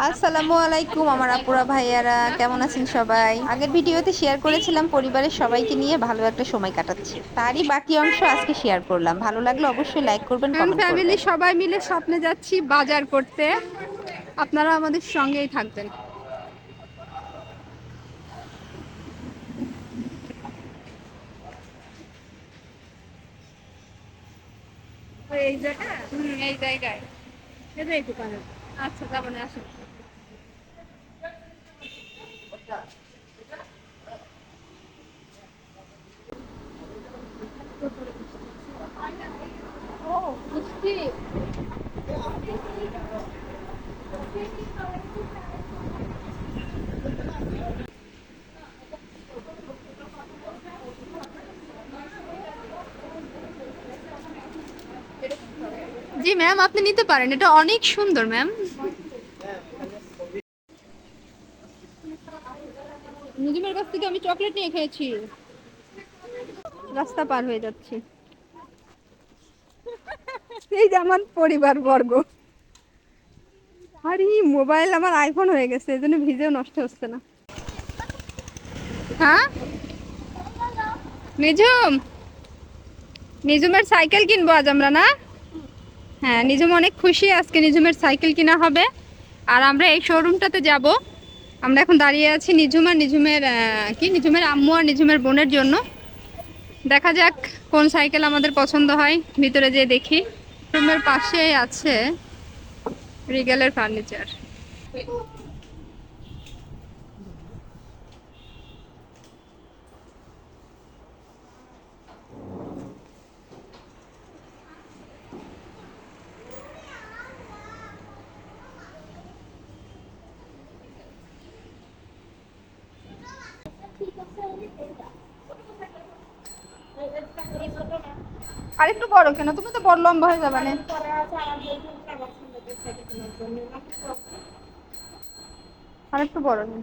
আসসালামু আলাইকুম আমার আপুরা ভাইয়ারা, কেমন আছেন সবাই? আগের ভিডিওতে শেয়ার করেছিলাম পরিবারের সবাইকে নিয়ে ভালো একটা সময় কাটাচ্ছি, তারই বাকি অংশ আজকে শেয়ার করলাম। ভালো লাগলে অবশ্যই লাইক করবেন, কমেন্ট ফ্যামিলি করবেন। সবাই মিলে স্বপ্নে যাচ্ছি বাজার করতে। আপনারা আমাদের সঙ্গেই থাকবেন। এই জায়গায় এই জায়গায় এই দোকানে। আচ্ছা, যাবো না, আসুন। ও মিষ্টি। জি ম্যাম, আপনি নিতে পারেন, এটা অনেক সুন্দর ম্যাম। নিজের কাছ থেকে আমি চকলেট নিয়ে খেয়েছি। রাস্তা পার হয়ে যাচ্ছি। এই যে আমার পরিবার বর্গ। আরে মোবাইল আমার আইফোন হয়ে গেছে, এই জন্য ভিডিও নষ্ট হচ্ছে না। হ্যাঁ নিজুম, নিজুমের সাইকেল কিনবো আজ আমরা, না? হ্যাঁ, নিজুম অনেক খুশি, আজকে নিজুমের সাইকেল কিনা হবে। আর আমরা এই শোরুমটাতে যাব। আমরা এখন দাঁড়িয়ে আছি নিজুম আর নিজুমের নিজুমের আম্মু আর নিজুমের বোনের জন্য। দেখা যাক কোন সাইকেল আমাদের পছন্দ হয়, ভিতরে যেয়ে দেখি। রুমের পাশেই আছে রিগেলের ফার্নিচার। আর একটু বড় কেন? তুমি তো বড় লম্বা হয়ে যাবে না। আর একটু বড় নিন।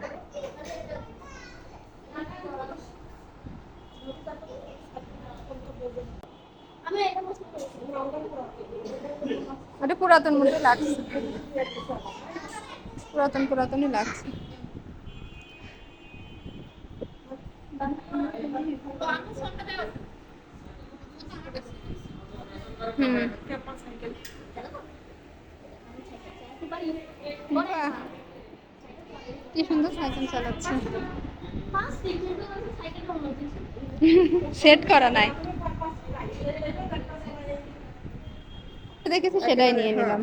ওটা পুরাতন মতো লাগছে, পুরাতনই লাগছে। হুম, বাহ, কি সুন্দর সাইকেল চালাচ্ছে। সেট করা নাই, দেখেছি সেটাই নিয়ে নিলাম।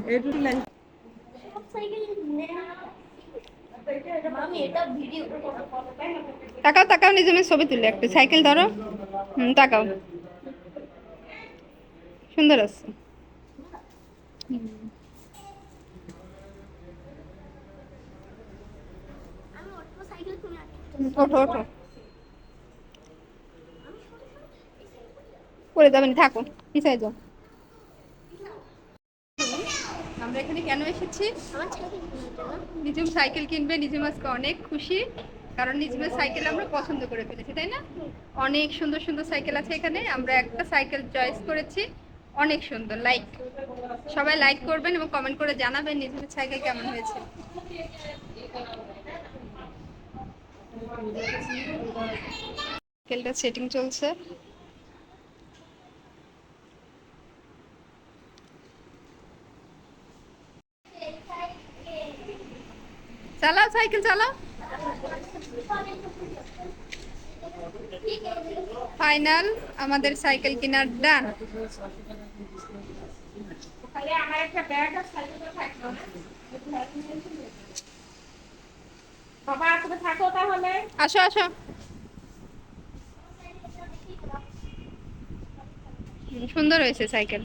তাকাও তাকাও, নিজের ছবি তুলে একটা সাইকেল ধরো। তাকাও, সুন্দর আছে। ওঠো ওঠো, পড়ে যাবেন, থাকো, পিছাই যাও। আমরা এখানে কেন এসেছি? নিজুম সাইকেল কিনবে। নিজুম আজকে অনেক খুশি, কারণ নিজুমের সাইকেল আমরা পছন্দ করে ফেলেছি, তাই না? অনেক সুন্দর সুন্দর সাইকেল আছে এখানে, আমরা একটা সাইকেল চয়েস করেছি, অনেক সুন্দর। লাইক, সবাই লাইক করবেন এবং কমেন্ট করে জানাবেন নিজুমের সাইকেল কেমন হয়েছে। সাইকেলটা সেটিং চলছে। চালাও, সাইকেল চালাও। ফাইনাল, আমাদের সাইকেল কেনার ডান। আসো আসো, সুন্দর হয়েছে সাইকেল।